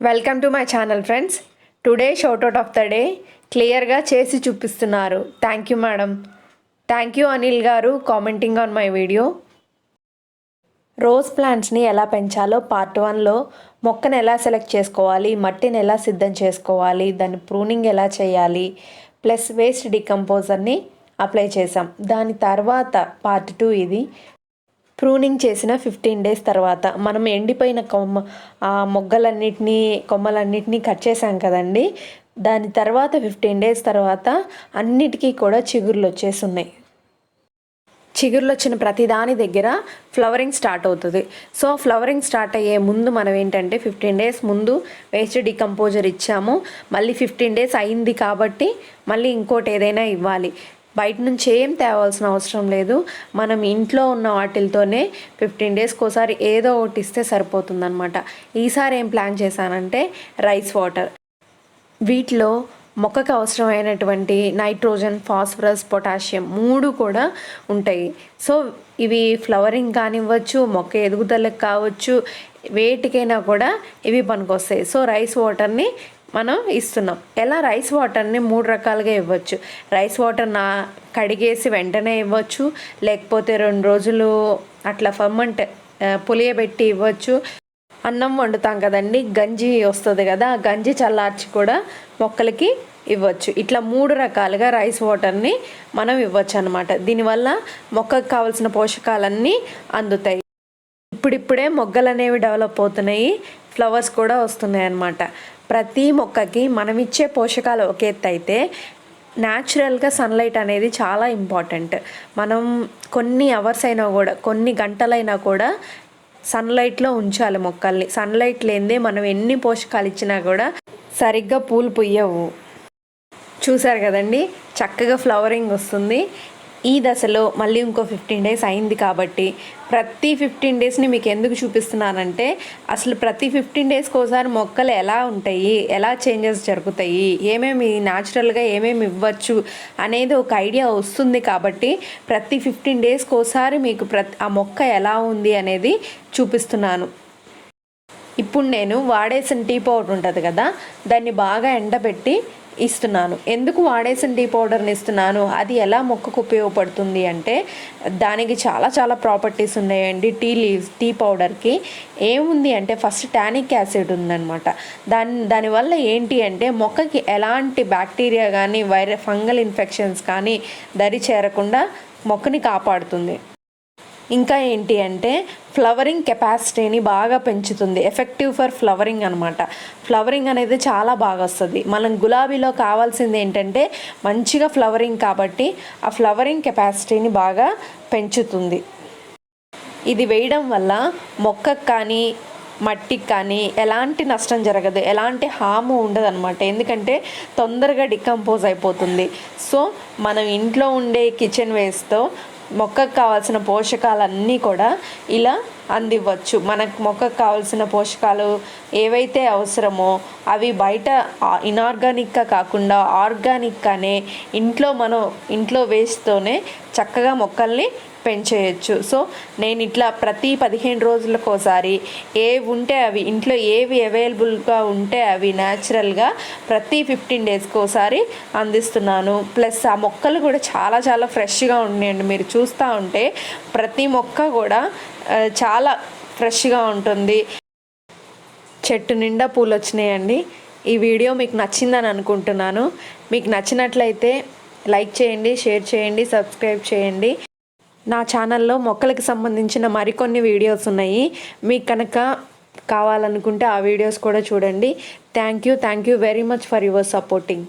Welcome to my channel friends. Today shoutout of the day క్లియర్గా చేసి చూపిస్తున్నారు. Thank you madam. Thank you Anil గారు commenting on my video. Rose ప్లాంట్స్ని ఎలా పెంచాలో పార్ట్ 1లో మొక్కను ఎలా సెలెక్ట్ చేసుకోవాలి, మట్టిని ఎలా సిద్ధం చేసుకోవాలి, దాన్ని ప్రూనింగ్ ఎలా చేయాలి, ప్లస్ వేస్ట్ డికంపోజర్ని అప్లై చేసాం. దాని తర్వాత పార్ట్ 2 ఇది. ప్రూనింగ్ చేసిన 15 డేస్ తర్వాత మనం ఎండిపోయిన కొమ్మలన్నిటినీ కట్ చేసాం కదండి. దాని తర్వాత 15 డేస్ తర్వాత అన్నిటికీ కూడా చిగుర్లు వచ్చేస్తున్నాయి. చిగుర్లు వచ్చిన ప్రతి దాని దగ్గర ఫ్లవరింగ్ స్టార్ట్ అవుతుంది. సో ఫ్లవరింగ్ స్టార్ట్ అయ్యే ముందు మనం ఏంటంటే 15 డేస్ ముందు వేస్ట్ డికంపోజర్ ఇచ్చాము. మళ్ళీ 15 డేస్ అయింది కాబట్టి మళ్ళీ ఇంకోటి ఏదైనా ఇవ్వాలి. బయట నుంచి ఏం తేవాల్సిన అవసరం లేదు. మనం ఇంట్లో ఉన్న వాటితోనే 15 డేస్కి ఒకసారి ఏదో ఒకటి ఇస్తే సరిపోతుందన్నమాట. ఈసారి ఏం ప్లాన్ చేశానంటే రైస్ వాటర్. వీటిలో మొక్కకు అవసరమైనటువంటి నైట్రోజన్, ఫాస్ఫరస్, పొటాషియం 3 కూడా ఉంటాయి. సో ఇవి ఫ్లవరింగ్ కానివ్వచ్చు, మొక్క ఎదుగుదలకు కావచ్చు, వేటికైనా కూడా ఇవి పనికొస్తాయి. సో రైస్ వాటర్ని మనం ఇస్తున్నాం. ఎలా రైస్ వాటర్ని 3 రకాలుగా ఇవ్వచ్చు. రైస్ వాటర్ కడిగేసి వెంటనే ఇవ్వచ్చు, లేకపోతే 2 రోజులు అట్లా పులియబెట్టి ఇవ్వచ్చు. అన్నం వండుతాం కదండి, గంజి వస్తుంది కదా, ఆ గంజి చల్లార్చి కూడా మొక్కలకి ఇవ్వచ్చు. ఇట్లా 3 రకాలుగా రైస్ వాటర్ని మనం ఇవ్వచ్చు అనమాట. దీనివల్ల మొక్కకు కావాల్సిన పోషకాలన్నీ అందుతాయి. ఇప్పుడిప్పుడే మొగ్గలు అనేవి డెవలప్ అవుతున్నాయి, ఫ్లవర్స్ కూడా వస్తున్నాయి అన్నమాట. ప్రతి మొక్కకి మనం ఇచ్చే పోషకాలు ఒక ఎత్తు అయితే న్యాచురల్గా సన్లైట్ అనేది చాలా ఇంపార్టెంట్. మనం కొన్ని అవర్స్ అయినా కూడా, కొన్ని గంటలైనా కూడా సన్లైట్లో ఉంచాలి మొక్కల్ని. సన్లైట్ లేనిదే మనం ఎన్ని పోషకాలు ఇచ్చినా కూడా సరిగ్గా పూలు పుయ్యవు. చూసారు కదండి, చక్కగా ఫ్లవరింగ్ వస్తుంది. ఈ దశలో మళ్ళీ ఇంకో 15 డేస్ అయింది కాబట్టి ప్రతి 15 డేస్ని మీకు ఎందుకు చూపిస్తున్నానంటే అసలు ప్రతి 15 డేస్కి ఒకసారి మొక్కలు ఎలా ఉంటాయి, ఎలా చేంజెస్ జరుగుతాయి, ఏమేమి న్యాచురల్గా ఏమేమి ఇవ్వచ్చు అనేది ఒక ఐడియా వస్తుంది. కాబట్టి ప్రతి 15 డేస్కి ఒకసారి మీకు ఆ మొక్క ఎలా ఉంది అనేది చూపిస్తున్నాను. ఇప్పుడు నేను వాడేసిన టీ పౌడర్ ఉంటుంది కదా, దాన్ని బాగా ఎండబెట్టి ఇస్తున్నాను. ఎందుకు వాడేసిన టీ పౌడర్ని ఇస్తున్నాను, అది ఎలా మొక్కకు ఉపయోగపడుతుంది అంటే దానికి చాలా ప్రాపర్టీస్ ఉన్నాయండి. టీ పౌడర్కి ఏముంది అంటే ఫస్ట్ టానిక్ యాసిడ్ ఉందన్నమాట. దానివల్ల ఏంటి అంటే మొక్కకి ఎలాంటి బ్యాక్టీరియా కానీ ఫంగల్ ఇన్ఫెక్షన్స్ కానీ దరి చేరకుండా మొక్కని కాపాడుతుంది. ఇంకా ఏంటి అంటే ఫ్లవరింగ్ కెపాసిటీని బాగా పెంచుతుంది. ఎఫెక్టివ్ ఫర్ ఫ్లవరింగ్ అనమాట. ఫ్లవరింగ్ అనేది చాలా బాగా వస్తుంది. మనం గులాబీలో కావాల్సింది ఏంటంటే మంచిగా ఫ్లవరింగ్, కాబట్టి ఆ ఫ్లవరింగ్ కెపాసిటీని బాగా పెంచుతుంది. ఇది వేయడం వల్ల మొక్కకు కానీ మట్టికి కానీ ఎలాంటి నష్టం జరగదు, ఎలాంటి హాము ఉండదు అనమాట. ఎందుకంటే తొందరగా డికంపోజ్ అయిపోతుంది. సో మనం ఇంట్లో ఉండే కిచెన్ వేస్ట్తో మొక్కకు కావాల్సిన పోషకాలన్నీ కూడా ఇలా అందివ్వచ్చు. మొక్కకు కావాల్సిన పోషకాలు ఏవైతే అవసరమో అవి బయట ఇనార్గానిక్గా కాకుండా ఆర్గానిక్గానే ఇంట్లో వేస్ట్తోనే చక్కగా మొక్కల్ని పెంచేయచ్చు. సో నేను ఇట్లా ప్రతి 15 రోజులకు ఒకసారి ఉంటే అవి ఇంట్లో ఏవి అవైలబుల్గా ఉంటే అవి న్యాచురల్గా ప్రతి 15 డేస్కి ఒకసారి అందిస్తున్నాను. ప్లస్ ఆ మొక్కలు కూడా చాలా ఫ్రెష్గా ఉన్నాయండి. మీరు చూస్తూ ఉంటే ప్రతి మొక్క కూడా చాలా ఫ్రెష్గా ఉంటుంది. చెట్టు నిండా పూలు వచ్చినాయండి. ఈ వీడియో మీకు నచ్చిందని అనుకుంటున్నాను. మీకు నచ్చినట్లయితే లైక్ చేయండి, షేర్ చేయండి, సబ్స్క్రైబ్ చేయండి. నా ఛానల్లో మొక్కలకు సంబంధించిన మరికొన్ని వీడియోస్ ఉన్నాయి. మీకు కనుక కావాలనుకుంటే ఆ వీడియోస్ కూడా చూడండి. Thank you very much for your supporting.